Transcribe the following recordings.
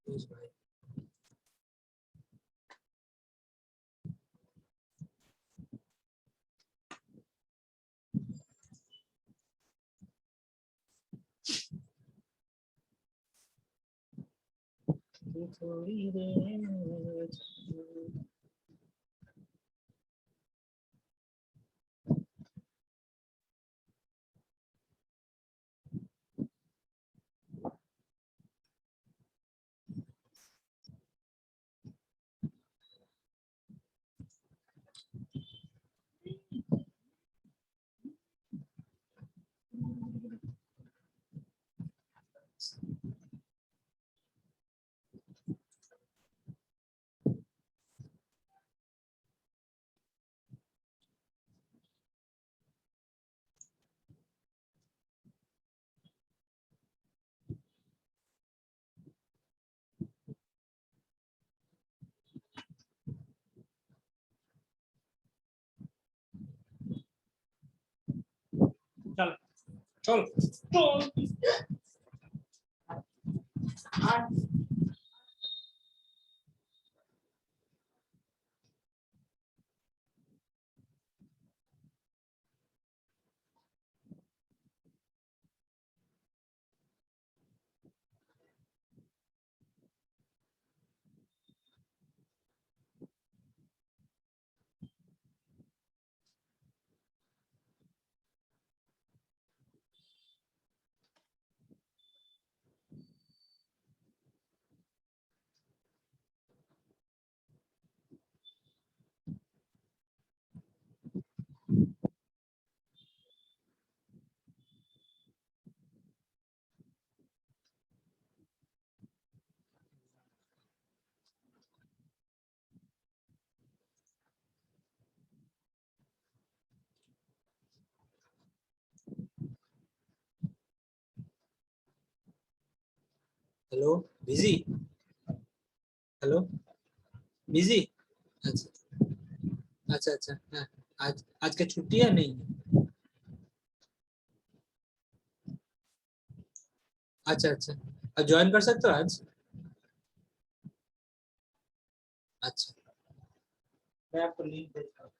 भाई। थोड़ी देर चल चल चल हेलो बिजी। Hello busy. अच्छा अच्छा अच्छा हाँ। आज आज का छुट्टी है नहीं? अच्छा अच्छा। अब ज्वाइन कर सकते हो आज? अच्छा मैं आपको लिंक भेजता हूँ।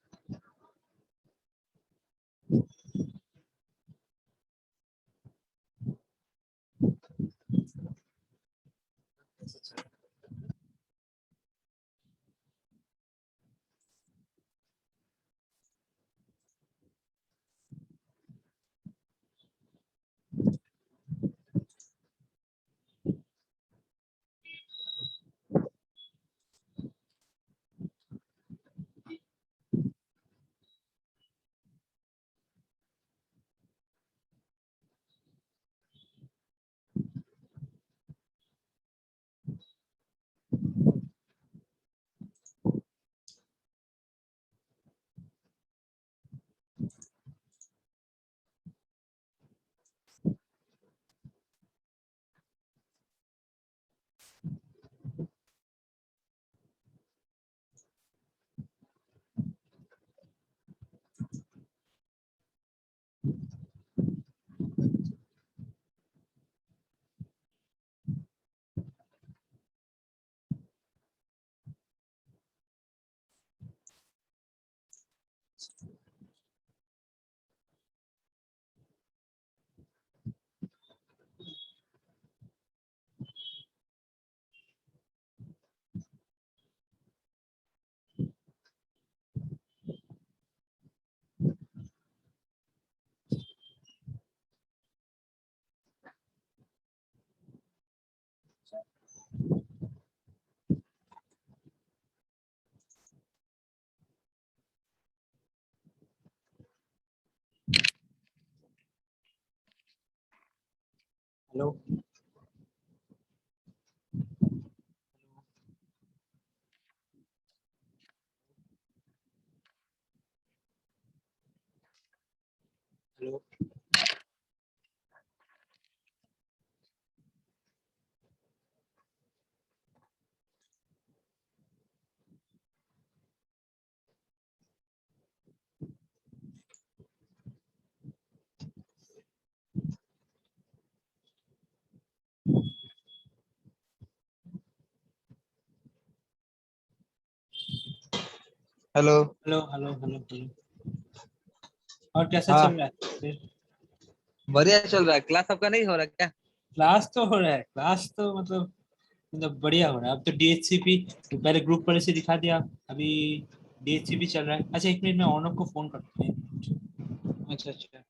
Hello hello hello. Hello hello hello hello. और कैसा चल हाँ, रहा है फिर? बढ़िया चल रहा है। क्लास आपका नहीं हो रहा क्या? क्लास तो हो रहा है, क्लास तो मतलब बढ़िया हो रहा है। अब तो डीएचसीपी, पहले ग्रुप पर से दिखा दिया, अभी डीएचसीपी चल रहा है। अच्छा एक मिनट, मैं ऑनर को फोन करता हूँ। अच्छा अच्छा।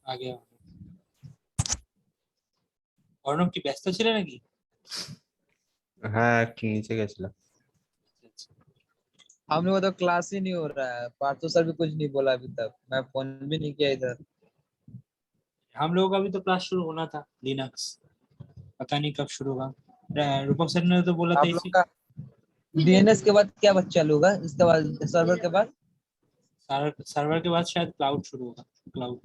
आ गया। অর্ণব কি ব্যস্ত ছিল নাকি? হ্যাঁ, একটু নিচে গেছিলাম। हम लोग का तो क्लास ही नहीं हो रहा है। पार्थो सर भी कुछ नहीं बोला अभी तक। मैं फोन भी नहीं किया इधर। हम लोगों का भी तो क्लास शुरू होना था लिनक्स, पता नहीं कब शुरू होगा। रूपक सर ने तो बोला था आप लोग इसी का डीएनएस के बाद क्या बच्चा चालू होगा? इसके बाद सर्वर के बाद सर्वर के बाद शायद क्लाउड शुरू होगा। क्लाउड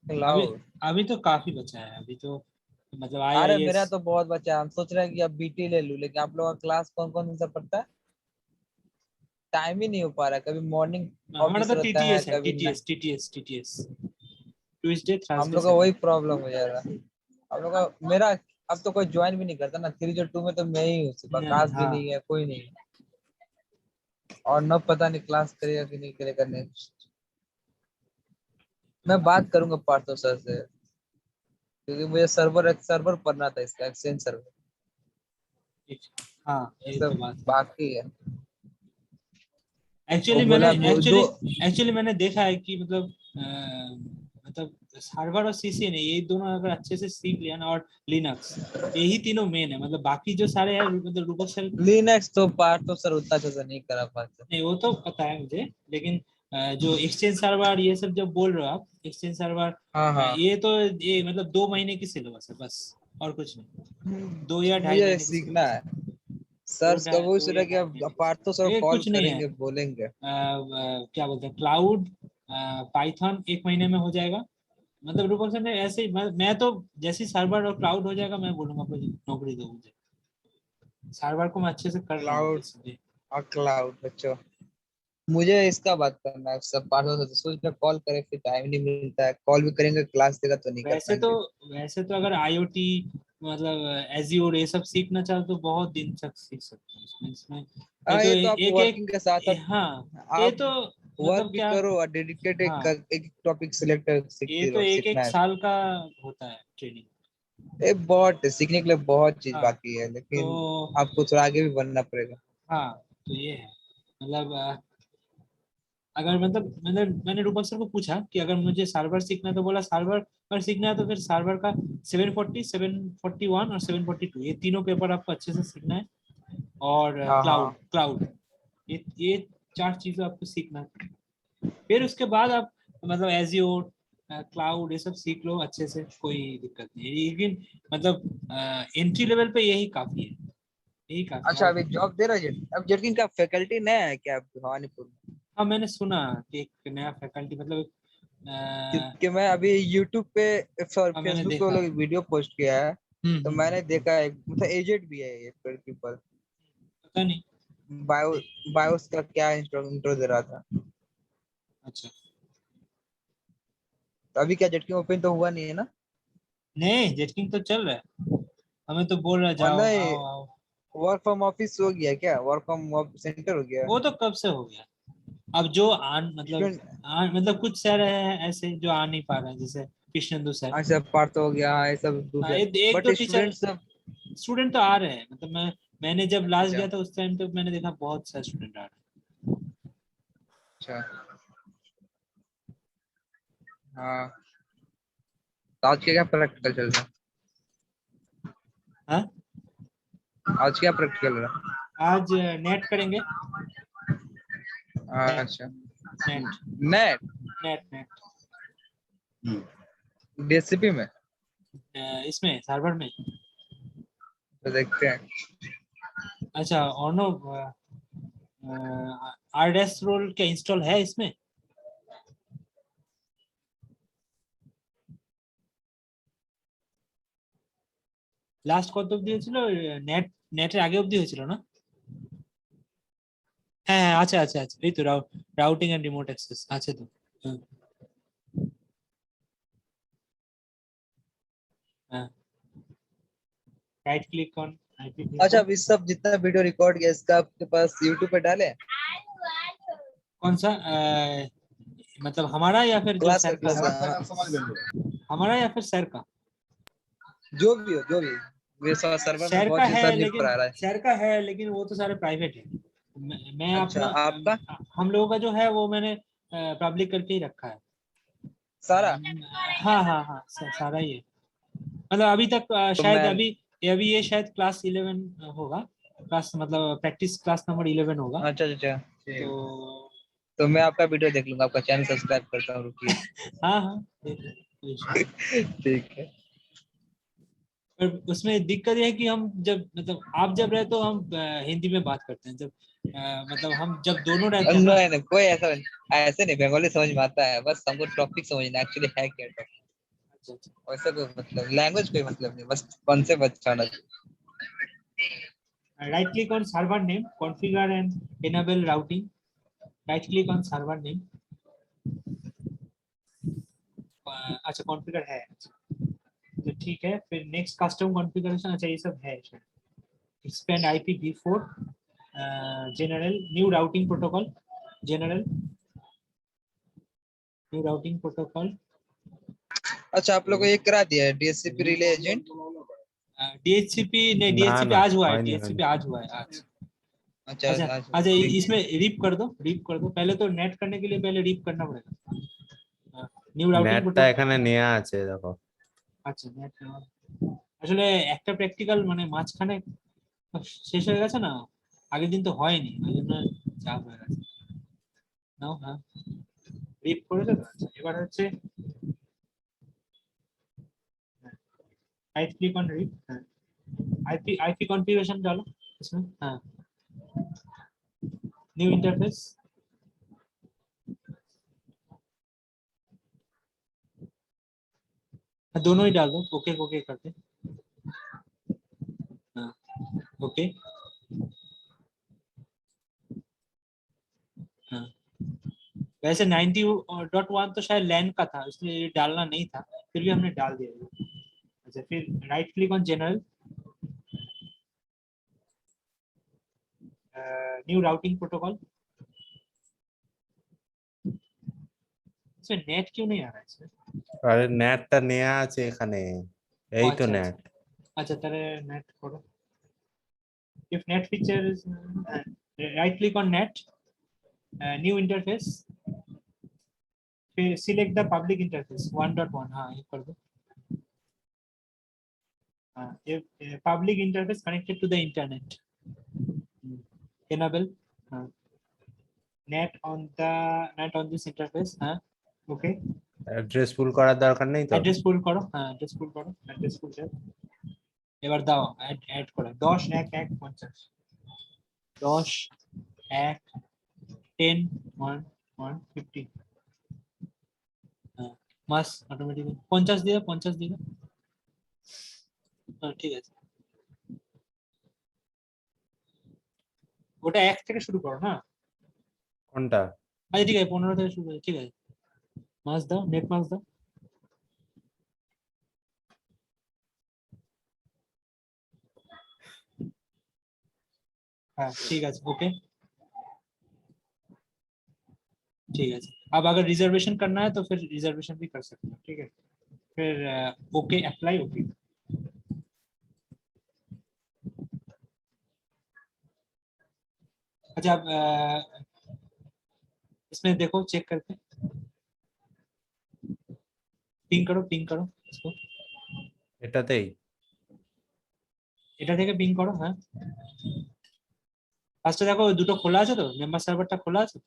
अभी क्लाउड। अभी तो काफी बचा है, अभी तो मतलब आई अरे आई एस। मेरा तो बहुत बच्चा है। हम सोच रहे हैं कि अब बीटी ले लूं, लेकिन आप लोग का क्लास कौन कौन सा पढ़ता है? टाइम ही नहीं हो पा रहा है। कभी मॉर्निंग हमारा ऑफिस तो रहता है, टीटीएस है, कभी न। टीटीएस ट्यूसडे हम थर्सडे लोग का संडे। वही प्रॉब्लम हो जा रहा है। हम लोग का मेरा अब तो कोई ज्वाइन भी नहीं करता ना। 302 में तो मैं ही हूँ सिर्फ। आकाश भी हाँ नहीं है, कोई नहीं है। और न पता नहीं क्लास करेगा कि नहीं करेगा नेक्स्ट। मैं बात करूंगा पार्थो सर से, क्योंकि मुझे सर्वर पढ़ना था, इसका एक्सचेंज सर्वर। हाँ, ये ये तो सब बात है। बाकी है। वो एक्चुअली मैंने बोला एक्चुअली दो। एक्चुअली मैंने देखा है कि मतलब मतलब सर्वर और सीसी ने ये दोनों अगर अच्छे से सीख लिया ना, और लिनक्स, यही तीनों मेन है। मतलब बाकी जो सारे हैं, मतलब रूपक सर लिनक्स तो पार्थो सर उतना अच्छा से नहीं करा पाते। नहीं, वो तो पता है मुझे, लेकिन जो एक्सचेंज सर्वर ये सब जब बोल रहे हो आप, एक्सचेंज सर्वर, हाँ हाँ। ये तो ये मतलब 2 महीने की सिलेबस है बस, और कुछ नहीं। 2 या 2.5 मुझे महीने की सीखना सिलेबस है। है। सर का वो दो सोच रहा या है कि ढाई अब महीने की पार्थो सर सिलेबस, ये कॉल कुछ नहीं है। करेंगे, बोलेंगे। क्या बोलते हैं, क्लाउड, पाइथन 1 महीने में हो जाएगा। मतलब रूपक सर ने ऐसे ही, मैं तो जैसे ही सर्वर और क्लाउड हो जाएगा, मैं बोलूंगा मुझे नौकरी दो मुझे। सर्वर को मैं अच्छे से कर लूंगा क्लाउड बेसिकली। और क्लाउड बच्चों। मुझे इसका बात करना है सब पार्थो सर से। सोच रहे कॉल करे, फिर टाइम नहीं मिलता है। कॉल भी करेंगे, क्लास देगा तो नहीं कर वैसे तो पाएंगे। वैसे तो अगर आईओटी, मतलब एज़्योर ये सब सीखना चाहो तो बहुत दिन तक सीख सकते हो इसमें हाँ, एक ये तो आप एक वर्किंग के साथ साथ हाँ, ये आप तो वर्क मतलब भी क्या, करो और डेडिकेट एक हाँ, एक टॉपिक सिलेक्ट कर ये सीखते तो रहो। एक सीखना एक है। साल का होता है ट्रेनिंग। ये बहुत सीखने के लिए बहुत चीज हाँ बाकी है, तो लेकिन आपको थोड़ा आगे भी बढ़ना पड़ेगा। हाँ, तो ये है मतलब अगर मतलब मैंने रूपक सर को पूछा कि अगर मुझे सर्वर सीखना है, तो बोला सर्वर पर सीखना है तो फिर सर्वर का 740, 741 और 742, ये तीनों पेपर आपको अच्छे से सीखना है। और हाँ क्लाउड हाँ। क्लाउड ये 4 चीजें आपको सीखना है। फिर उसके बाद आप मतलब एजियोर, क्लाउड, ये सब सीख लो अच्छे से, कोई दिक्कत नहीं है। लेकिन मतलब एंट्री लेवल पे यही काफी है, यही काफी है। अच्छा, और अभी जॉब दे रहा है अब जेटकिंग का फैकल्टी नया है क्या भवानीपुर में? हाँ, मैंने सुना कि एक नया फैकल्टी, मतलब क्योंकि मैं अभी यूट्यूब पे सॉरी हाँ मैंने फेसबुक पे वो देखा। लोग वीडियो पोस्ट किया है। तो मैंने हम्म। देखा है, मतलब एजेड भी है ये प्रिंसिपल। पता नहीं। बायो बायोस का क्या इंट्रो दे रहा था। अच्छा, तो अभी क्या जेटकिंग ओपन तो हुआ नहीं है ना? नहीं जेटकिंग तो चल रहा है, हमें तो बोल रहा है और जाओ नहीं, आओ आओ। वर्क फ्रॉम ऑफिस हो गया क्या? वर्क फ्रॉम सेंटर हो गया? वो तो कब से हो गया। अब जो स्टूडेंट। मतलब कुछ शहर हैं ऐसे जो आ नहीं पा रहे हैं, जैसे कृष्णेंदु सर। अच्छा, पार्थ हो गया, हाँ, ये सब हाँ, दूसरे। एक बट दो टीचर, स्टूडेंट सब। स्टूडेंट तो आ रहे हैं। मतलब मैंने जब लास्ट अच्छा गया था उस टाइम तो मैंने देखा बहुत सारे स्टूडेंट आ रहे अच्छा। हाँ, तो आज क्या क्या प्रैक्टिकल चल रहा हैं। हाँ, है? आज क्या प्रैक्टिकल रहा? आज नेट करेंगे। नेट अच्छा। Net net. Net net DSCP में। इसमें सर्वर में। तो देखते हैं। अच्छा, और नो, आरडेस रोल क्या इंस्टॉल है इसमें? লাস্ট কত অবধি হয়েছিল? নেটের আগে অবধি হয়েছিল না? হ্যাঁ হ্যাঁ, আছে আছে আছে, এই তো রাউটিং এন্ড রিমোট অ্যাক্সেস আছে তো। হ্যাঁ হ্যাঁ, राइट क्लिक ऑन आईपी अच्छा, अब इस सब जितना वीडियो रिकॉर्ड किया इसका आपके पास यूट्यूब पे डाले? कौन सा मतलब हमारा या फिर जो क्लास सर का का? क्लास हमारा या फिर सर का? जो भी हो, जो भी। मेरे साथ सर्वर में सर का बहुत है डिस्टर्ब लेकिन, आ रहा है। सर का है लेकिन वो तो सारे प्राइवेट है। मैं अच्छा, अपना आपका हम लोगों का जो है वो मैंने पब्लिक करके ही रखा है। सारा? हाँ हाँ हाँ, सारा ही है। मतलब अभी तक तो शायद मैं अभी ये शायद क्लास 11 होगा। क्लास मतलब प्रैक्टिस क्लास नंबर 11 होगा। अच्छा अच्छा, तो तो मैं आपका वीडियो देख लूंगा, आपका चैनल सब्सक्राइब करता हूँ, रुकिए। हाँ हाँ, देख लो, कोई issue नहीं। ठीक है। पर उसमें दिक्कत ये है कि हम जब मतलब आप जब रहे तो हम हिंदी में बात करते हैं, जब मतलब हम जब दोनों रहते हैं ना। नहीं नहीं, कोई ऐसा नहीं, ऐसे नहीं, बंगाली समझ में आता है, बस हमको टॉपिक समझना एक्चुअली है क्या टॉपिक। अच्छा अच्छा, वैसे कोई मतलब लैंग्वेज कोई मतलब नहीं, बस कॉन्सेप्ट अच्छा होना चाहिए। right click on server name, configure and enable routing. Right click on server name. अच्छा कॉन्फ़िगर है, तो ठीक है। फिर नेक्स्ट कस्टम कॉन्फ़िगरेशन, अच्छा ये सब है। Expand IPv4 general new routing protocol, general new routing protocol. अच्छा, आप लोग को ये करा दिया है डीएचसीपी रिले एजेंट? DHCP नहीं, না DHCP না आज हुआ है, হয়নি হয়নি। DHCP आज हुआ है आज। अच्छा अच्छा अच्छा, अच्छा, ठीक है। इसमें रिप कर दो, रिप कर दो पहले। तो नेट करने के लिए पहले रिप करना पड़ेगा। न्यू राउटिंग নেটটা प्रोटोकॉल। এখানে নেওয়া আছে দেখো। আচ্ছা নেট আসলে একটা প্র্যাকটিক্যাল মানে মাঝখানে শেষ হয়ে গেছে না, আগের দিন তো হয়নি, ওই জন্য চাপ হয়ে গেছে। নাও হ্যাঁ, রিপ করেছো তো? আচ্ছা এবার হচ্ছে राइट क्लिक ऑन रिप, आईपी कॉन्फ़िगरेशन डालो इसमें। हाँ, न्यू इंटरफेस, दोनों ही डाल दो, ओके ओके करते। हाँ ओके। हाँ वैसे 90.1 तो शायद लैन का था, इसलिए ये डालना नहीं था, फिर भी हमने डाल दिया ये। अच्छा फिर right click on general, new routing protocol. इसमें नेट क्यों नहीं आ रहा है इसमें? আরে নেটটা নেওয়া আছে এখানে, ओ এই তো अच्छा अच्छा নেট। अच्छा, তাহলে नेट करो। if net features, right click on net, new interface, फिर select the public interface 1.1। हाँ ये कर दो। हाँ ये public interface connected to the internet, enable। हाँ net on this interface। हाँ ओके। অ্যাড্রেস পুল করার দরকার নেই তো? অ্যাড্রেস পুল করো, হ্যাঁ অ্যাড্রেস পুল করো, অ্যাড্রেস পুল চাই। এবার দাও অ্যাড করো 10 1 1 50, 10 1 10 1 1 50। হ্যাঁ মাস অটোমেটিক্যালি 50 দিয়ে 50 দিয়ে। হ্যাঁ ঠিক আছে, ওটা 1 থেকে শুরু করো না। কোনটা? আচ্ছা ঠিক আছে, 15 থেকে শুরু করো, ঠিক আছে। মাস দাও, নেট মাস দাও। हाँ ठीक है, ओके ठीक है। अब अगर रिजर्वेशन करना है तो फिर रिजर्वेशन भी कर सकते हो, ठीक है। फिर ओके अप्लाई, ओके। अच्छा अब इसमें देखो चेक करके, पिंग करो इसको। এটাতেই? এটা থেকে পিং করো, হ্যাঁ। ফার্স্টে দেখো ওই দুটো খোলা আছে তো, মেম্বার সার্ভারটা খোলা আছে।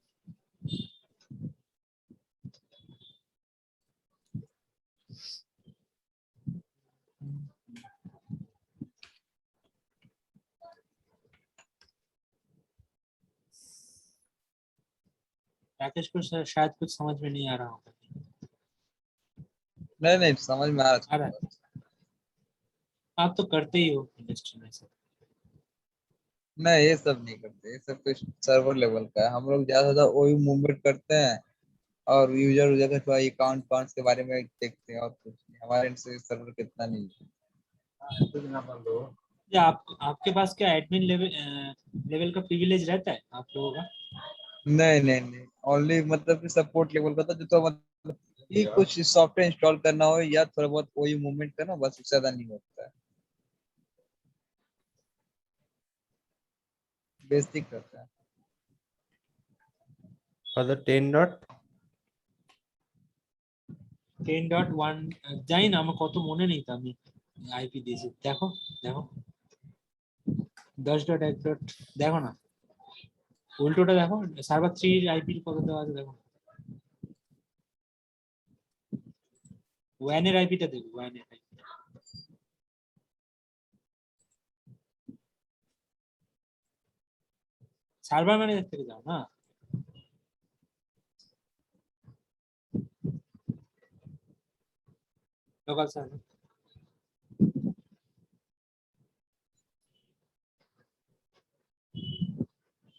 राकेश को शायद कुछ समझ में नहीं आ रहा होगा। नहीं नहीं, समझ में आ आ रहा रहा है। है? आप तो करते ही हो इंडस्ट्री में सब। नहीं, ये सब नहीं करते, ये सब तो सर्वर लेवल का है। हम लोग ज्यादा से ज्यादा वही मूवमेंट करते हैं और यूजर का थोड़ा अकाउंट अकाउंट्स के बारे में देखते हैं, और कुछ नहीं। हमारे से सर्वर कितना नहीं है। या आप आपके पास क्या एडमिन लेवल लेवल का प्रिविलेज रहता है आप लोगों का? नहीं नहीं नहीं, ओनली मतलब कि सपोर्ट लेवल का था, जो तो मतलब कि कुछ सॉफ्टवेयर इंस्टॉल करना हो या थोड़ा बहुत वही मूवमेंट करना, बस उससे ज्यादा नहीं होता है। बेसिक करता है। কত 10 ডট 10.1 জানি না, আমার কত মনে নেই, তো আমি আইপি দিয়েছি, দেখো দেখো 10.1 ডট, দেখো না উল্টোটা দেখো, সার্ভার 3 আইপি কত দেওয়া আছে দেখো, ওয়ানের আইপিটা দেখো, ওয়ানের আইপি। সার্ভার ম্যানেজার থেকে যাও না, লোকাল সার্ভার।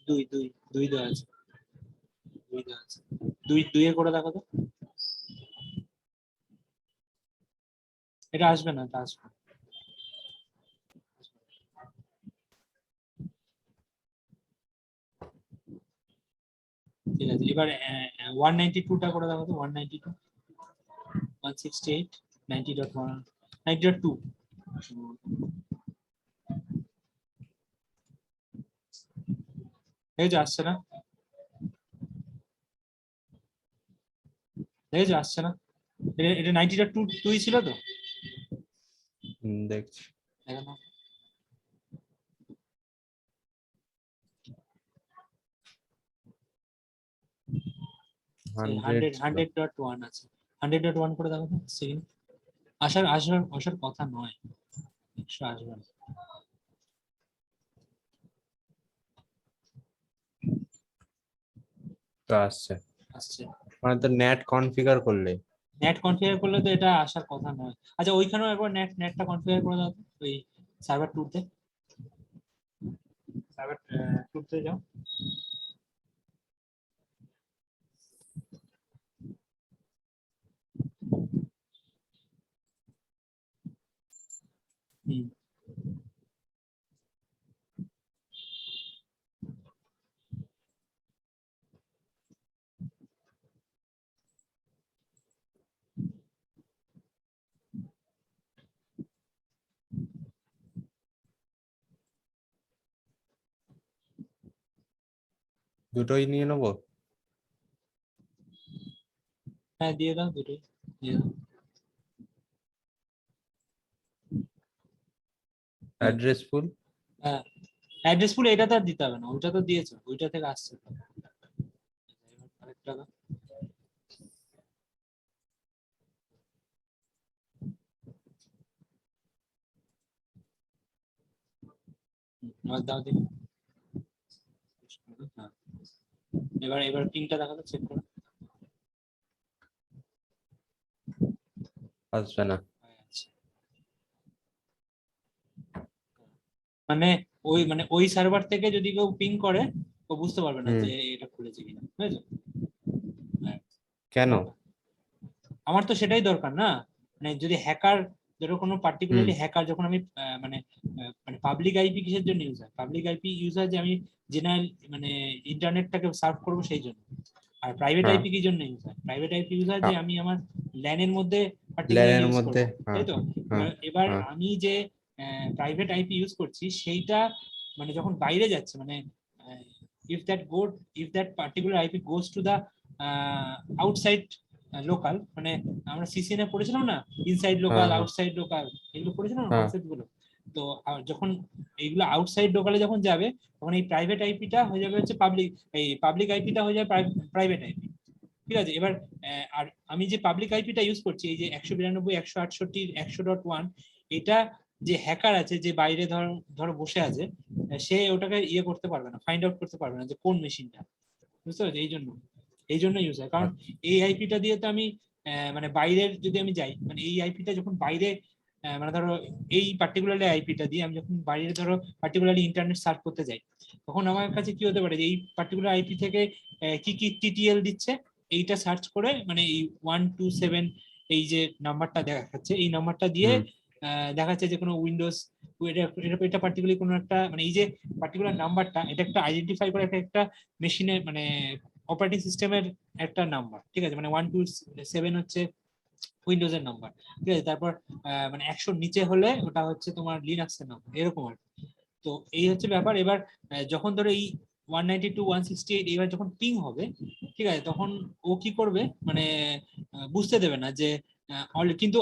দুই দুই দুই দেওয়া আছে, দুই দেওয়া আছে, দুই দুইয়ে করে দেখো তো, এটা আসবে না, এটা আসবে না। ঠিক আছে, এবার 192টা করে দেখো তো, 192 168 90.1 90.2 এই যে আসছে না, এই যে আসছে না, এটা 90.2 ছিল তো, দেখছি দেখো না। 100 100.1 আছে, 100.1 করে দেখো তো, সেকেন্ড আসার কথা নয়, 100 আসবে না। তো আসছে, আসছে, মানে তো নেট কনফিগার করলে নেট কনফিগার করলে তো এটা আসার কথা নয়। আচ্ছা ওইখানেও একবার নেটটা কনফিগার করে দাও তো, ওই সার্ভার টুতে, সার্ভার টুতে যাও, হুম দুটোই নিয়ে নেবো। হ্যাঁ দিয়ে দাও, দুটোই দিয়ে দাও। অ্যাড্রেস ফুল হ্যাঁ অ্যাড্রেস ফুল, এটা তো আর দিতে হবে না, ওইটা তো দিয়েছো, ওইটা থেকে আসছে তো। আরেকটা দাও। এবার দাও দেখি, হ্যাঁ এবার এবার পিনটা দেখাতো, চেক করো। আসবে না। আচ্ছা, মানে ওই সার্ভার থেকে যদি কেউ পিং করে, ও বুঝতে পারবে না হুম, যে এটা খুলেছে কিনা, বুঝেছো? হ্যাঁ, কেন? আমার তো সেটাই দরকার না, মানে যদি হ্যাকার, ধরো কোনো হুম, পার্টিকুলারলি হ্যাকার, যখন আমি মানে পাবলিক আইপি কিসের জন্য ইউজ হয়, পাবলিক আইপি ইউজ হয় যে আমি জেনারেল মানে ইন্টারনেটটাকে সার্ভ করবো সেই জন্য। আর প্রাইভেট হ্যাঁ, আইপি কি জন্য ইউজ হয়, প্রাইভেট আইপি ইউজ হয় যে আমি আমার ল্যানের মধ্যে পার্টিকুলারলি ল্যানের ইউজ মধ্যে, করবো, হ্যাঁ তাই তো? হ্যাঁ এবার হ্যাঁ আমি যে প্রাইভেট আইপি ইউজ করছি সেইটা মানে যখন বাইরে যাচ্ছে, মানে if that good if that particular IP goes to the outside local, মানে আমরা সিসিএন এ পড়েছিলাম না, ইনসাইড হ্যাঁ লোকাল হ্যাঁ আউটসাইড লোকাল, এগুলো পড়েছিলাম না হ্যাঁ কনসেপ্ট গুলো। তো যখন এইগুলো আউটসাইড লোকালে যখন যাবে, তখন এই প্রাইভেট আইপিটা হয়ে যাবে হচ্ছে পাবলিক, এই পাবলিক আইপিটা হয়ে যাবে প্রাইভেট আইপি। ঠিক আছে, এবার আর আমি যে পাবলিক আইপিটা ইউজ করছি, এই যে 192.168.100.1, এটা যে হ্যাকার আছে যে বাইরে ধরো ধরো বসে আছে, সে ওটাকে ইয়ে করতে পারবে না, ফাইন্ড আউট করতে পারবে না যে কোন মেশিনটা, বুঝতে পারছো? এই জন্য ইউজ হয়, কারণ এই আইপিটা দিয়ে তো আমি মানে বাইরের যদি আমি যাই, মানে এই আইপিটা যখন বাইরে মানে ধরো এই পার্টিকুলারলি আইপিটা দিয়ে আমি যখন বাইরে ধরো পার্টিকুলারলি ইন্টারনেট সার্চ করতে যাই, তখন আমার কাছে কি হতে পারে যে এই পার্টিকুলার আইপি থেকে কি কি টিটিএল দিচ্ছে এইটা সার্চ করে, মানে এই 127 এই যে নাম্বারটা দেখাচ্ছে, এই নাম্বারটা দিয়ে হুম। দেখাচ্ছে যে কোনো উইন্ডোজ এটা পার্টিকুলারলি কোনো একটা, মানে এই যে পার্টিকুলার নাম্বারটা এটা একটা আইডেন্টিফাই করে একটা মেশিনের, মানে অপারেটিং সিস্টেমের একটা নাম্বার, ঠিক আছে, মানে 127 হচ্ছে উইন্ডোজ এর নাম্বার, ঠিক আছে। তারপর মানে 100 নিচে হলে ওটা হচ্ছে তোমার লিনাক্স এর নাম্বার, এরকম আর কি। তো এই হচ্ছে ব্যাপার। এবার যখন ধরো এই 192.168 এবার যখন পিং হবে, ঠিক আছে, তখন ও কি করবে, মানে বুঝতে দেবে না যে কিন্তু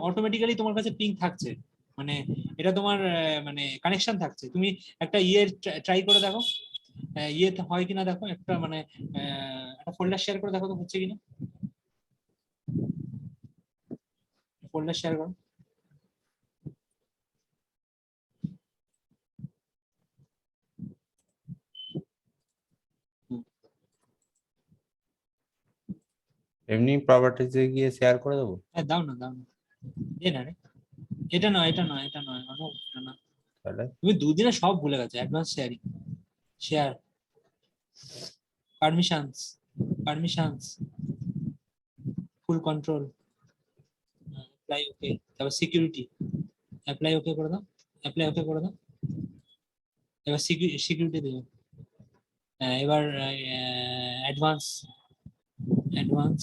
অটোমেটিক্যালি তোমার কাছে পিং থাকছে, মানে এটা তোমার মানে কানেকশন থাকছে। তুমি একটা ইয়ে ট্রাই করে দেখো, ইয়ে হয় কিনা দেখো, একটা মানে একটা ফোল্ডার শেয়ার করে দেখো তো হচ্ছে কিনা, ফোল্ডার শেয়ার করো। এমনি প্রপার্টিজে গিয়ে শেয়ার করে দেবো। হ্যাঁ দাও না, দাও না, দে না রে, এটা নয়, এটা নয়, এটা নয়, এটা না। তাহলে তুমি দুদিনে সব ভুলে গেছো, advance sharing, share, permissions, permissions, ফুল কন্ট্রোল, অ্যাপ্লাই ওকে, তারপর সিকিউরিটি, অ্যাপ্লাই ওকে করে দাও, অ্যাপ্লাই ওকে করে দাও, এবার সিকিউরিটি দিও, এবার অ্যাডভান্স, অ্যাডভান্স,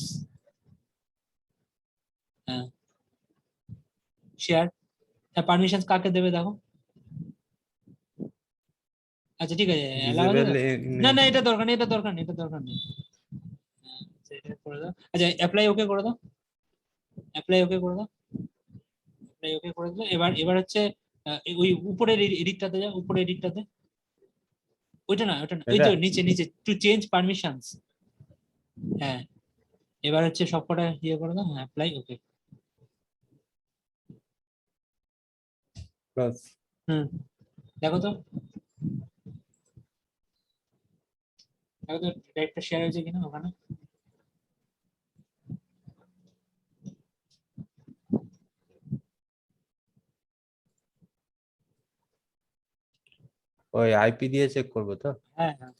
হ্যাঁ, শেয়ার, হ্যাঁ, পারমিশনস কাকে দেবে দেখো। আচ্ছা ঠিক আছে, অ্যালাউ আছে ডিসেবল। তো? না না, এটা দরকার নেই, এটা দরকার নেই, এটা দরকার নেই। আচ্ছা, এটা করে দাও। আচ্ছা অ্যাপ্লাই ওকে করে দাও, অ্যাপ্লাই ওকে করে দাও, অ্যাপ্লাই ওকে করে দিলে এবার এবার হচ্ছে ওই উপরের এডিটটাতে যাও, উপরের এডিটটাতে, ওইটা না, ওইটা না, ওই এটা তো নিচে নিচে টু চেঞ্জ পারমিশনস, হ্যাঁ, এবার হচ্ছে সবকটা ইয়ে করে দাও, হ্যাঁ, অ্যাপ্লাই ওকে। প্লাস হুম, দেখো তো, দেখো তো ডাইরেক্টটা শেয়ার হয়েছে কিনা ওখানে। ওই আইপি দিয়ে চেক করবো তো? হ্যাঁ হ্যাঁ,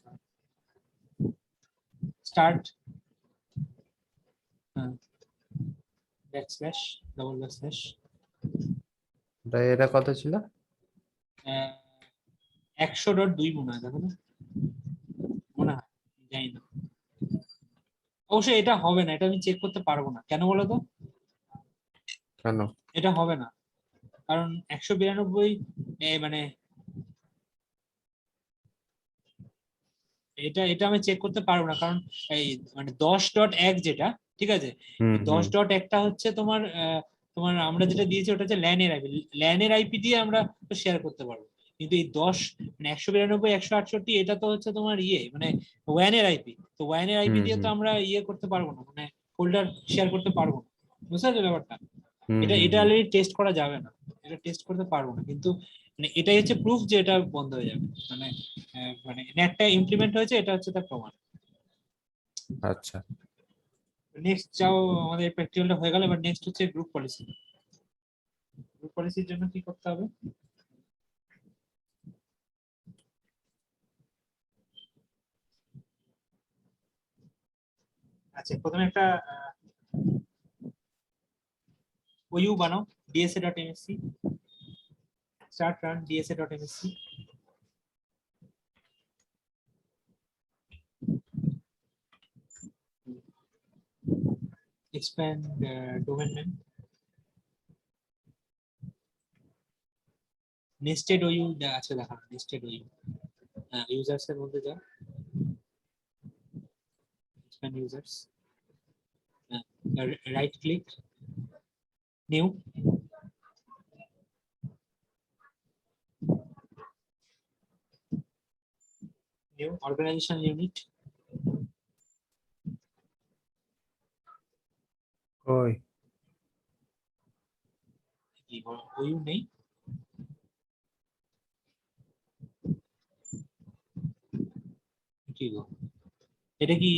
স্টার্ট, হ্যাঁ, ব্যাকস্ল্যাশ, ডবল ব্যাকস্ল্যাশ, এটা কত ছিল? 100.2 মনে হয়, দেখো তো, মনে হয়, জানি না, অবশ্যই এটা হবে না, এটা আমি চেক করতে পারবো না, কেন বলো তো? কেন? এটা হবে না, কারণ 192 মানে এটা এটা আমি চেক করতে পারবো না, কারণ এই মানে 10.1 যেটা, ঠিক আছে, হুম এই হুম 10.1টা হচ্ছে তোমার তোমার আমরা যেটা দিয়েছি ওটা হচ্ছে ল্যানের আইপি, ল্যানের আইপি দিয়ে আমরা শেয়ার করতে পারবো, কিন্তু এই 10 মানে 192 168 এটা তো হচ্ছে তোমার ইয়ে মানে ওয়ানের আইপি, তো ওয়ানের আইপি হুম দিয়ে তো হুম আমরা ইয়ে করতে পারবো না, মানে ফোল্ডার শেয়ার করতে পারবো না, বুঝতে পারছো ব্যাপারটা? হুম এটা হুম এটা হুম। অলরেডি টেস্ট করা যাবে না, এটা টেস্ট করতে পারবো না, কিন্তু মানে এটাই হচ্ছে প্রুফ যে এটা বন্ধ হয়ে যাবে, মানে মানে নেটটা ইমপ্লিমেন্ট হয়েছে, এটা হচ্ছে তার প্রমাণ। আচ্ছা। নেক্সট যাও, আমাদের প্র্যাকটিক্যালটা হয়ে গেল, এবার নেক্সট হচ্ছে গ্রুপ পলিসি। গ্রুপ পলিসির জন্য কি করতে হবে? আচ্ছা প্রথমে একটা ওইউ বানাও, dsa.msc, start run dsa.msc, expand domain name, nested OU আছে দেখানো, nested OU, ইউজার্স এর মধ্যে যাও, expand users, right click, new, new organisation unit, ওই কি OU নেই, কি গো, এটা কি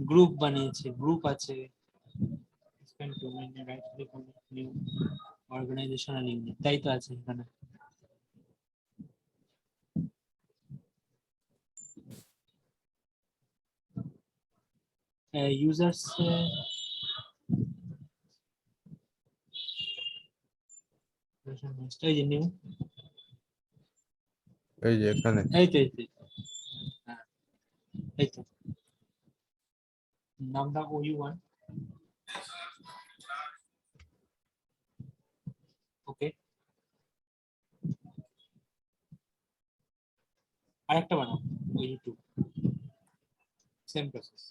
গ্রুপ বানিয়েছে, গ্রুপ আছে, expand domain name, right click on new organizational unit, তাই তো আছে এখানে। users এই যে নিউ, এই যে এখানে এই তো হ্যাঁ, এই তো নামটা OU1, ওকে আরেকটা বানাও OU2, সেম প্রসেস।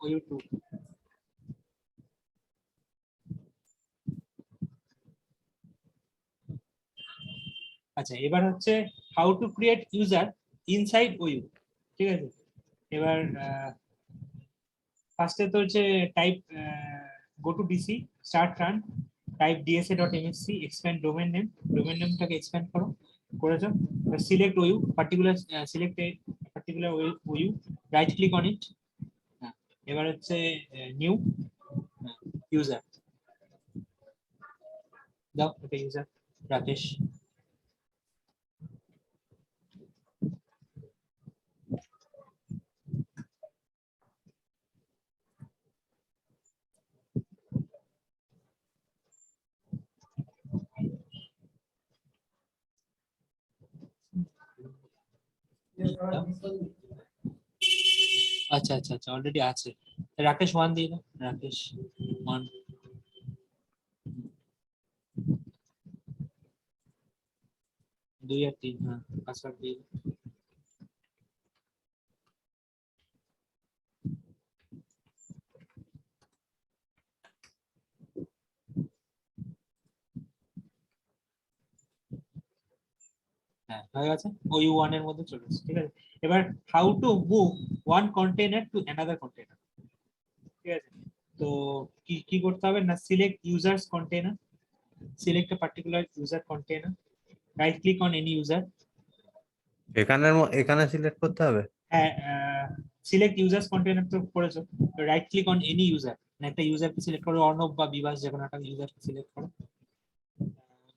OU2 আচ্ছা, এবার হচ্ছে how to create user inside OU, ঠিক আছে। এবার ফার্স্টে তো হচ্ছে type go to DC start run, type dsa.msc, expand domain নেমটাকে এক্সপ্যান্ড করো, করেছো। Select OU particular, select particular OU, right click on it. এবার হচ্ছে নিউ ইউজার দাও, ওকে ইউজার রাকেশ। আচ্ছা আচ্ছা আচ্ছা, অলরেডি আছে। রাকেশ 1 দিয়ে দাও, রাকেশ 1, 2 আর 3, হ্যাঁ পাসওয়ার্ড দিয়ে দাও। হ্যাঁ হয়ে গেছে, OU1 এর মধ্যে চলে এসেছে, ঠিক আছে। এবার how to move one container to another container, ঠিক আছে। তো কি কি করতে হবে না, select users container, select a particular user container, right click on any user. এখানে সিলেক্ট করতে হবে। হ্যাঁ, সিলেক্ট ইউজার্স কন্টেইনার তো করেছো, right click on any user, না একটা ইউজারকে সিলেক্ট করো, অর্ণব বা বিভাস যে কোনো একটা ইউজারকে সিলেক্ট করো,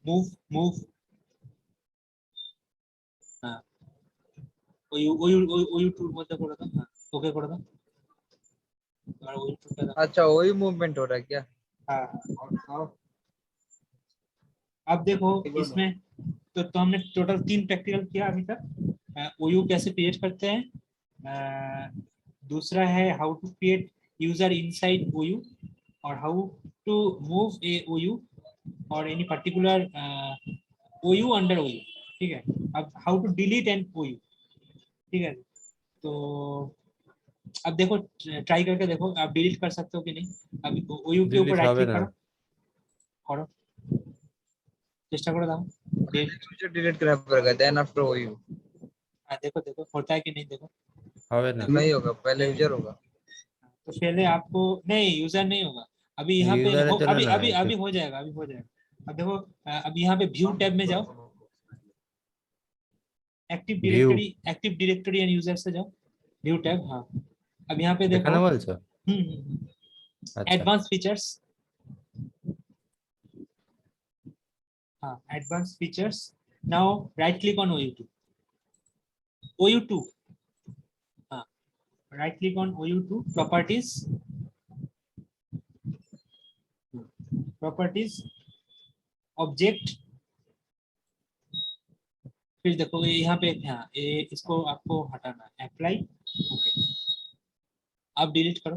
মুভ মুভ, হ্যাঁ ওই ওই ওই টুর মধ্যে করে দাও, হ্যাঁ ওকে করে দাও। আর ওই টুরটা দাও, अच्छा वही मूवमेंट हो रहा है क्या? हाँ हाँ। अब देखो इसमें तो हमने टोटल 3 प्रैक्टिकल किया अभी तक। OU कैसे क्रिएट करते हैं, दूसरा है how to create user inside OU, और how to move a OU और any particular OU under OU, ठीक है। अब how to delete an OU, ठीक है। तो अब देखो, ट्राई करके देखो आप डिलीट कर सकते हो कि नहीं। अभी OU के ऊपर ডিলিট राइट হবে क्लिक না। करो, करो চেষ্টা করে দাও। यूजर डिलीट करना पड़ेगा देन आफ्टर ओयू। देखो देखो होता है कि नहीं, देखो হবে না। नहीं होगा, पहले यूजर होगा। तो पहले आपको नहीं, यूजर नहीं होगा अभी यहाँ पे ইউজারের জন্য अभी না, अभी अभी हो जाएगा, अभी हो जाएगा। अब देखो अब यहाँ पे व्यू टैब में जाओ, view active directory and user से जाओ, व्यू टैब, हाँ। अब यहाँ पे देखो এখানে বলছো? আচ্ছা एडवांस फीचर्स, हाँ advance features, now right click on OU2, हाँ right click on OU2, properties object, फिर देखो ये यहाँ पे, हाँ ये इसको आपको हटाना है, अप्लाई, ओके। अब डिलीट करो,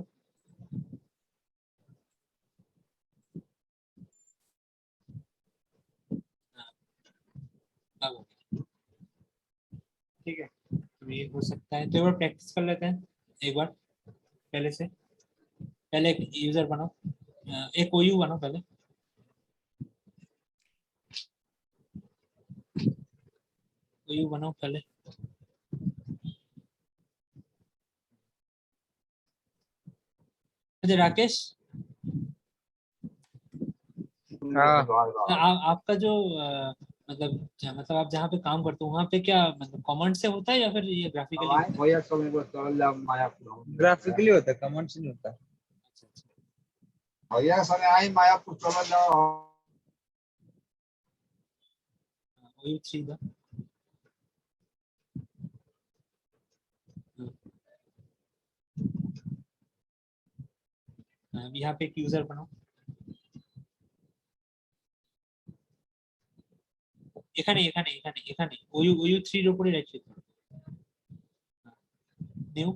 हाँ, अब हो गया, ठीक है। तो ये हो सकता है, तो एक बार प्रैक्टिस कर लेते हैं एक बार पहले से। पहले एक यूजर बनाओ, एक OU बनाओ पहले, OU बनाओ पहले। अच्छा राकेश, हाँ आपका जो मतलब आप जहाँ पे काम करते हो वहाँ पे क्या मतलब कमांड से होता है या फिर ये ग्राफिकली होता है? ग्राफिकली होता है, कमेंट से नहीं होता। अच्छा अच्छा वही थ्री था। यहाँ पे एक यूजर बनाओ। এখানে এখানে এখানে এখানে ওইউ থ্রির উপরে রাইট ক্লিক করো। নিউ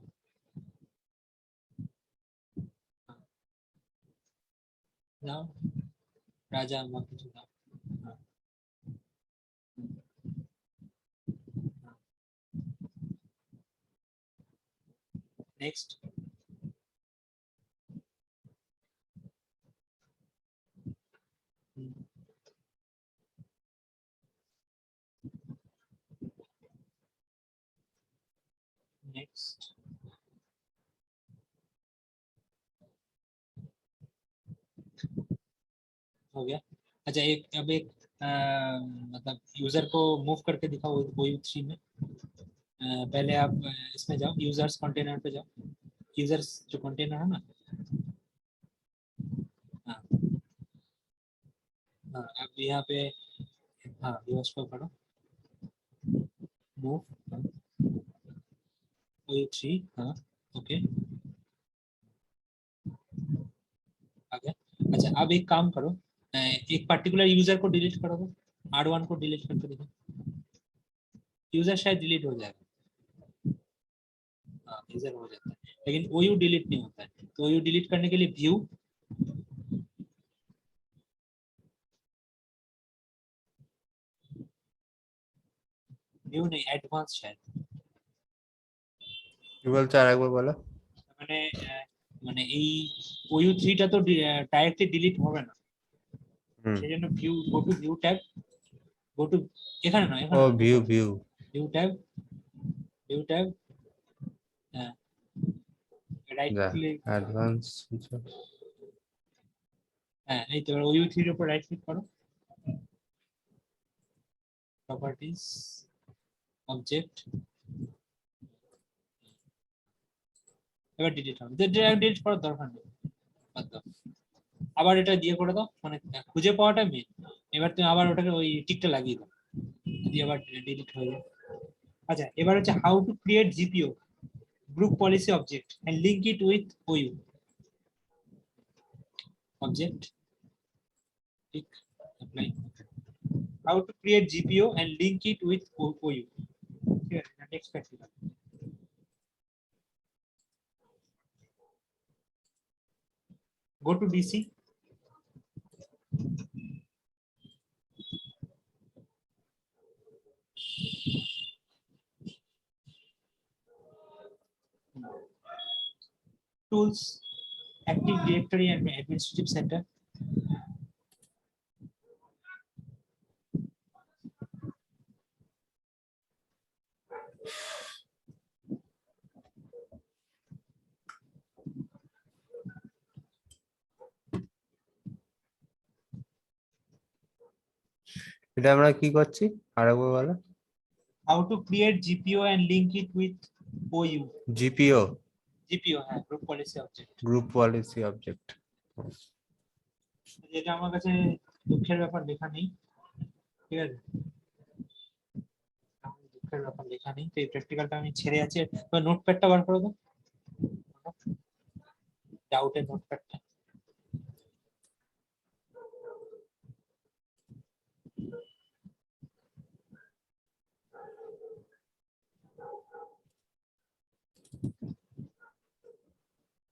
নাও রাজা বা কিছু দাও। নেক্সট नेक्स्ट हो गया। अच्छा एक अब एक मतलब यूजर को मूव करके दिखाओ ओयू थ्री में। पहले आप इसमें जाओ यूजर्स कंटेनर पे जाओ। यूजर्स जो कंटेनर है ना। हाँ हाँ अब यहाँ पे हाँ यूजर्स को करो मूव ओयू थ्री। हाँ ओके आ गया। अच्छा अब एक काम करो एक पर्टिकुलर यूजर को डिलीट करो तो R1 को डिलीट करके देखो यूजर शायद डिलीट हो जाएगा। हाँ यूजर हो जाता है लेकिन ओयू डिलीट नहीं होता है तो ओयू डिलीट करने के लिए व्यू व्यू नहीं एडवांस शायद কি বলছো আর একবার বলো। মানে মানে এই ওইউ থ্রিটা তো ডাইরেক্টলি ডিলিট হবে না হুম। সেই জন্য view go to view tab go to এখানে না ও এখানে view view. View tab right যা ক্লিক অ্যাডভান্স। হ্যাঁ এই তো ওইউ থ্রির উপর রাইট ক্লিক করো প্রপার্টিজ অবজেক্ট এবার ডিলিট হবে ডিলিট করার দরকার নেই বাদ দাও। আবার এটা দিয়ে করে দাও মানে খুঁজে পাওয়াটা মেন এবার তুমি আবার ওটাকে ওই টিকটা লাগিয়ে দাও দিয়ে আবার ডিলিট হয়ে যাবে। আচ্ছা এবার হচ্ছে how to create GPO group policy object and link it with OU object ঠিক apply how to create GPO and link it with OU ঠিক আছে next practical go to DC tools active directory and administrative center এটা আমরা কি করছি আর একবার বলো। how to create GPO and link it with OU GPO GPO হ্যাঁ group policy object group policy object. যেটা আমার কাছে দুঃখের ব্যাপার লেখা নেই ঠিক আছে দুঃখের ব্যাপার লেখা নেই তো এই প্র্যাকটিক্যালটা আমি ছেড়ে আছি তো নোটপ্যাডটা বার করে দাও ডাউটের নোটপ্যাডটা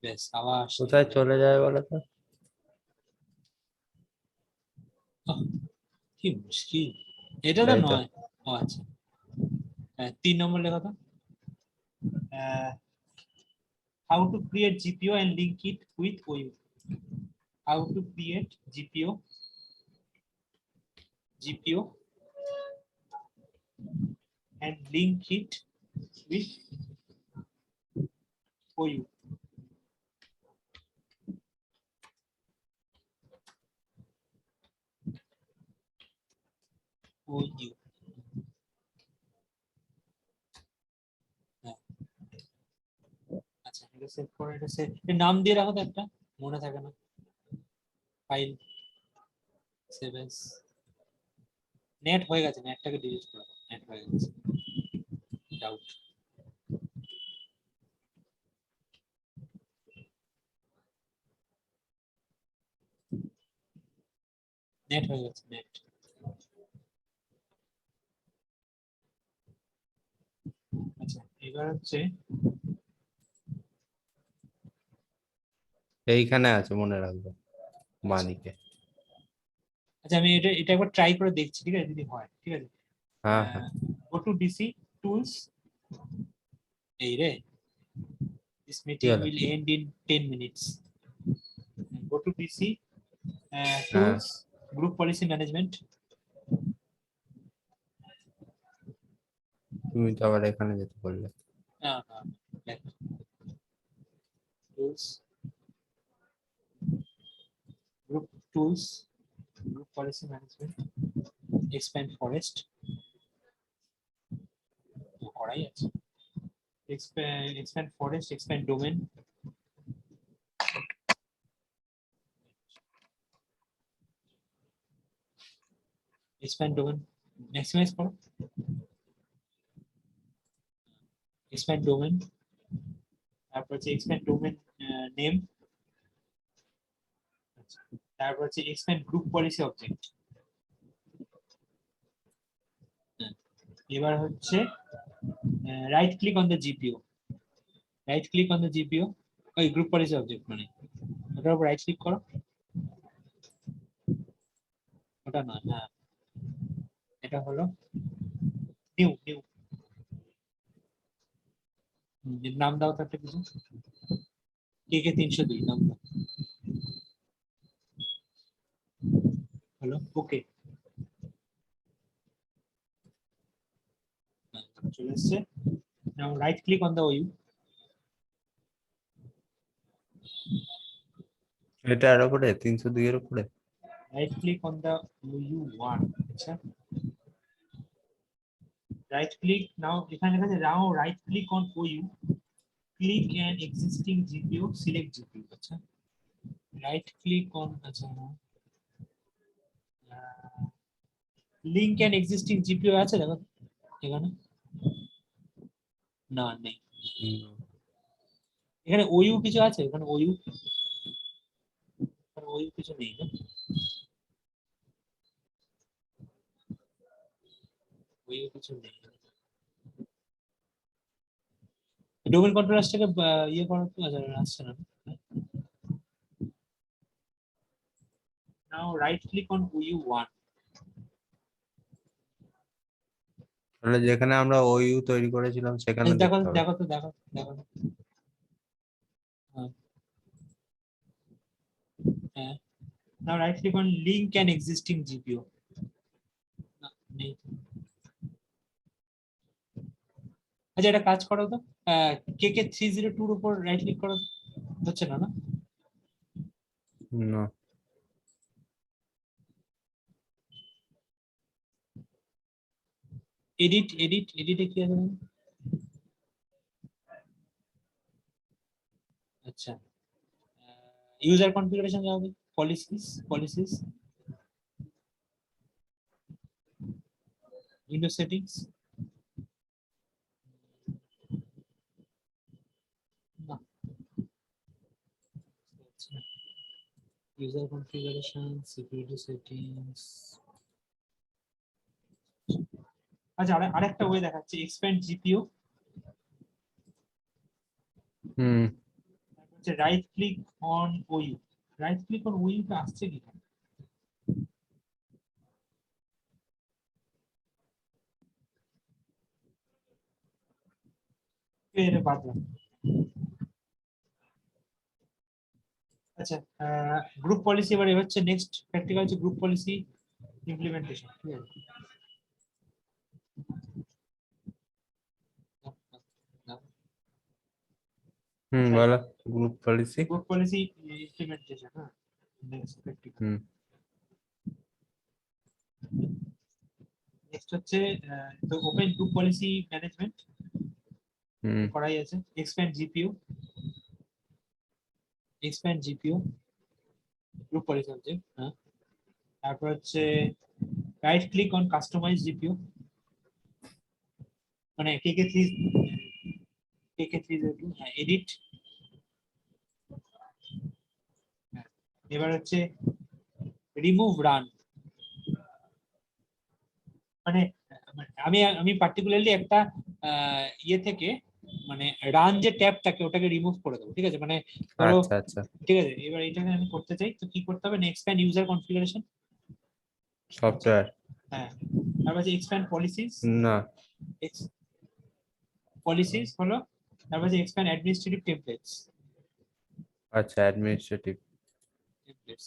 বেশ আবার কোথায় চলে যায় বলো তো। কি মুশকিল এটা তো এই তো। নয় ও আচ্ছা হ্যাঁ 3 নম্বর লেখা তো how to create GPO and link it with OU how to create GPO and link it with OU OU আচ্ছা এটা সেভ করে এটা সেভ এর নাম দিয়ে রাখো তো একটা মনে থাকে না ফাইল সেভ এস নেট হয়ে গেছে নেটটাকে ডিলিট করো নেট হয়ে গেছে ডাউট নেট হয়ে গেছে নেট আচ্ছা এবার হচ্ছে এইখানে আছে মনে রাখবো বাঁদিকে। আচ্ছা আমি এটা এটা একবার ট্রাই করে দেখছি ঠিক আছে যদি হয় ঠিক আছে হ্যাঁ হ্যাঁ গো টু ডিসি টুলস এই রে this কি meeting হলো? will end in 10 minutes go to DC হ্যাঁ tools group policy management তুমি তো আবার এখানে যেতে বললে। back. Tools group tools group policy management expand forest করাই আছে expand forest expand domain expand domain maximize করো expand domain তারপর হচ্ছে expand domain name তারপর হচ্ছে expand group policy object এবার হচ্ছে right click on the GPO right click on the GPO ওই গ্রুপ পলিসি অবজেক্ট মানে ওটার উপর রাইট ক্লিক করো ওটা না হ্যাঁ এটা হলো নিউ নিউ নাম দাও তো একটা কিছু কে 302 নাম দাও হলো ওকে চলে এসছে now right click on the OU এটা এর উপরে 302 এর উপরে। Right click on the OU 1 আচ্ছা রাইট ক্লিক নাও এখানে লেখা আছে now right click on OU click an existing GPO select GPO আচ্ছা রাইট ক্লিক অন আচ্ছা লিংক অ্যান্ড এক্সিস্টিং জিপিও আছে দেখো এখানে না নেই এখানে ওইউ কিছু আছে এখানে ওইউ ওইউ কিছু নেই না ওইউ কিছু নেই ডোমেন কন্ট্রোলারটাকে ইয়ে করার তো আসছে না নাও রাইট ক্লিক অন ওইউ 1 তাহলে যেখানে আমরা ওইউ তৈরি করেছিলাম সেখানে দেখো দেখতে হবে। দেখো তো দেখো দেখো হ্যাঁ now right click on link and existing GPO নেই আচ্ছা এটা কাজ করো তো কে 302 এর উপর রাইট ক্লিক করো হচ্ছে না না না এডিটে কি আছে আচ্ছা ইউজার কনফিগারেশন যাও পলিসিস উইন্ডো সেটিংস না user configuration security settings আচ্ছা আরেকটা ওয়ে দেখাচ্ছি expand GPU হুম হচ্ছে right click on OU right click on OU টা আসছে কি এর বাদলাম আচ্ছা গ্রুপ পলিসি এবারে হচ্ছে নেক্সট প্র্যাকটিক্যাল হচ্ছে গ্রুপ পলিসি ইমপ্লিমেন্টেশন ঠিক আছে বলো group policy. Group policy implementation হ্যাঁ নেক্সট প্র্যাকটিক্যাল হুম নেক্সট হচ্ছে তো open group policy management hmm করাই আছে, expand GPO group policy subject. হ্যাঁ, তারপর হচ্ছে right click on customise GPO, মানে কেকে3 হ্যাঁ এডিট। এবার হচ্ছে রিমুভ রান, মানে আমি আমি পার্টিকুলারলি একটা ইয়ে থেকে মানে রান যে ট্যাবটাকে ওটাকে রিমুভ করে দেবো, ঠিক আছে? মানে ধরো, আচ্ছা আচ্ছা ঠিক আছে, এবার এটাকে আমি করতে চাই, তো কি করতে হবে? এক্সপ্যান্ড ইউজার কনফিগারেশন, সফটওয়্যার হ্যাঁ, তারপর হচ্ছে এক্সপ্যান্ড পলিসিস, না হলো, তারপর হচ্ছে এক্সপ্যান্ড অ্যাডমিনিস্ট্রেটিভ টেমপ্লেটস, আচ্ছা অ্যাডমিনিস্ট্রেটিভ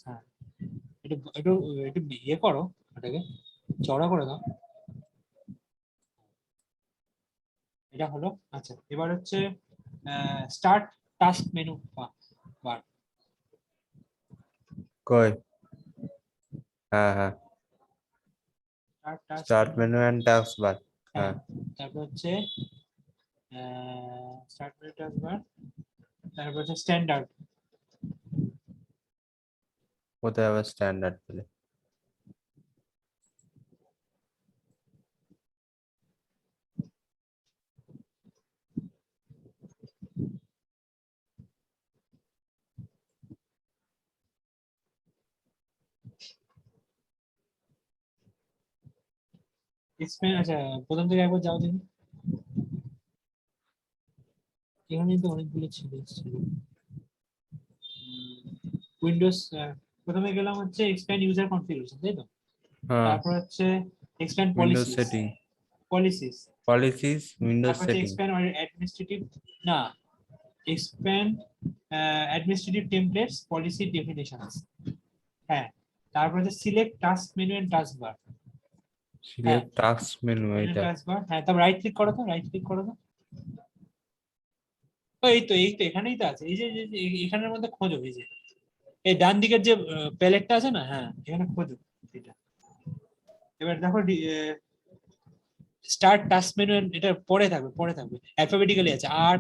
হ্যাঁ, একটু একটু একটু ইয়ে করো, ওটাকে চড়া করে দাও, এটা হলো। আচ্ছা, এবার হচ্ছে স্টার্ট টাস্ক মেনু বার, কই হ্যাঁ হ্যাঁ start menu and taskbar হ্যাঁ তারপর হচ্ছে স্টার্ট মেনু টাস্ক বার, তারপর হচ্ছে স্ট্যান্ডার্ড, কোথায় আবার স্ট্যান্ডার্ড পেলে এক্সপ্যান্ড। আচ্ছা, প্রথম থেকে একবার যাও দেখি, এখানে তো অনেকগুলো ছিল। উইন্ডোজ, প্রথমে গেলাম হচ্ছে এক্সপ্যান্ড ইউজার কনফিগারেশন, তাই তো? হ্যাঁ তারপর হচ্ছে expand Windows setting policies, policies Windows তারপর হচ্ছে সেটিং এক্সপ্যান্ড অ্যাডমিনিস্ট্রেটিভ, না, expand administrative templates policy definitions, হ্যাঁ, তারপর হচ্ছে select task menu and taskbar, select task menu এটা টাস্ক বার, হ্যাঁ, তারপর রাইট ক্লিক করো তো, এই তো এখানেই তো আছে, এই যে এখানের মধ্যে খোঁজো, এই যে এই ডান দিকের যে প্যালেটটা আছে না, হ্যাঁ, এখানে খোঁজো এটা। এবার দেখো স্টার্ট টাস্ক মেনু, এটা পরে থাকবে অ্যালফাবেটিক্যালি আছে, আর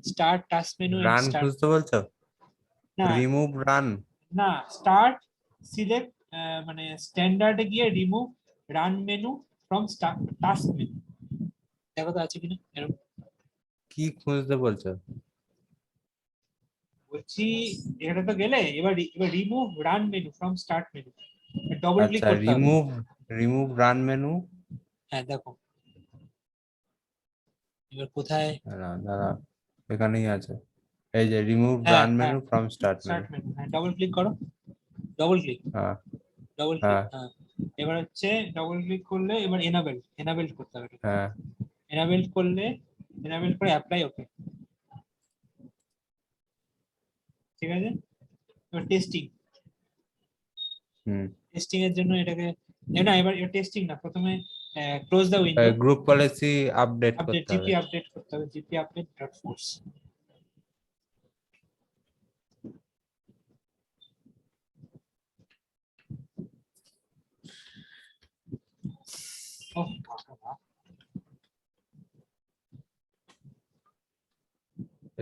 start task menu and run start, খুঁজতে বলছো না রিমুভ রান না, স্টার্ট সিলেক্ট, মানে স্ট্যান্ডার্ডে গিয়ে remove run menu from task menu, দেখো তো আছে কিনা এরকম। কি খুঁজতে বলছো বলছি এটা তো গেলে, এবার remove run menu from start menu, double click আচ্ছা করতে হবে। রিমুভ রান মেনু হ্যাঁ, দেখো এবার কোথায়, দাঁড়া এখানেই আছে এই যে রিমুভ হ্যাঁ রান হ্যাঁ, menu from start menu start menu, হ্যাঁ, ডবল ক্লিক করো, ডবল ক্লিক, হ্যাঁ ডবল ক্লিক, হ্যাঁ হ্যাঁ, এবার হচ্ছে ডবল ক্লিক করলে এবার এনাবেল করতে হবে, হ্যাঁ এনাবেল করলে, এনাবেল করে অ্যাপ্লাই, ওকে, ঠিক আছে। এবার হুম টেস্টিং এর জন্য এটাকে, না, এবার টেস্টিং না, প্রথমে close the window, group policy update update করতে হবে জিপি আপডেট করতে হবে, জিপি আপডেট ডট ফোর্স,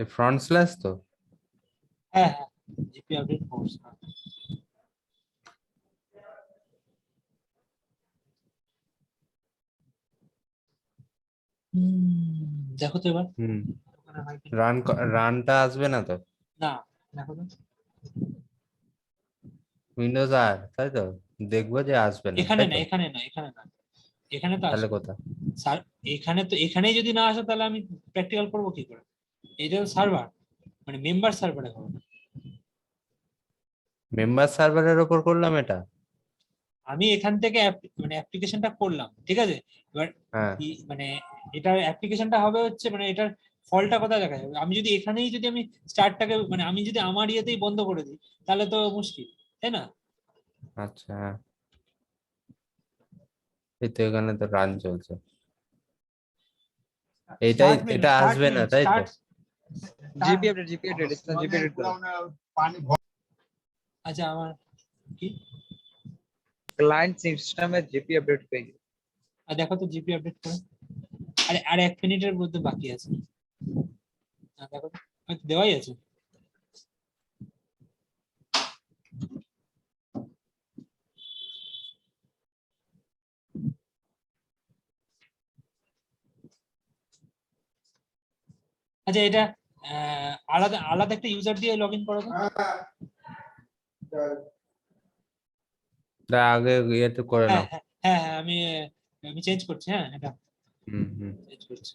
এই ফ্রন্ট স্ল্যাশ তো হ্যাঁ হ্যাঁ, জিপি আপডেট ফোর্স, দেখো তো এবার হুম ওখানে হয় কিনা। রানটা আসবে না তো না, দেখো তো, উইন্ডোজ আর তাই তো দেখবো যে আসবে না এখানে তাই না, তো এখানে তো তাহলে আসবে। কোথা স্যার, এখানেই যদি না আসে তাহলে আমি প্র্যাকটিক্যাল করবো কি করে? এটা সার্ভার, মানে মেম্বার সার্ভারে হবে না। মেম্বার সার্ভারের ওপর করলাম এটা আমি এখান থেকে মানে অ্যাপ্লিকেশনটা করলাম, ঠিক আছে, এবার হ্যাঁ মানে এটার অ্যাপ্লিকেশনটা হবে হচ্ছে, মানে এটার ফলটা কোথায় দেখা যাবে? আমি যদি এখানেই যদি আমি স্টার্টটাকে, মানে আমি যদি আমার ইয়েতেই বন্ধ করে দিই তাহলে তো মুশকিল, তাই না? আচ্ছা এই তো এখানে তো রান চলছে এটা আসবে না তাই তো जीपी अपडेट इसका जीपी अपडेट करो আচ্ছা, আমার কি क्लाइंट सिस्टम में जीपी अपडेट करिए আর দেখো তো জিপি আপডেট করো। আরে আর 1 মিনিটের মধ্যে বাকি আছে। দেখো তো, হয়তো দেওয়াই আছে। আচ্ছা এটা আলাদা আলাদা একটা ইউজার দিয়ে লগ ইন করো তো। আগে ইয়েতে করে হ্যাঁ নাও। হ্যাঁ হ্যাঁ হ্যাঁ, আমি চেঞ্জ করছি, হ্যাঁ এটা হুম। চেঞ্জ করছি।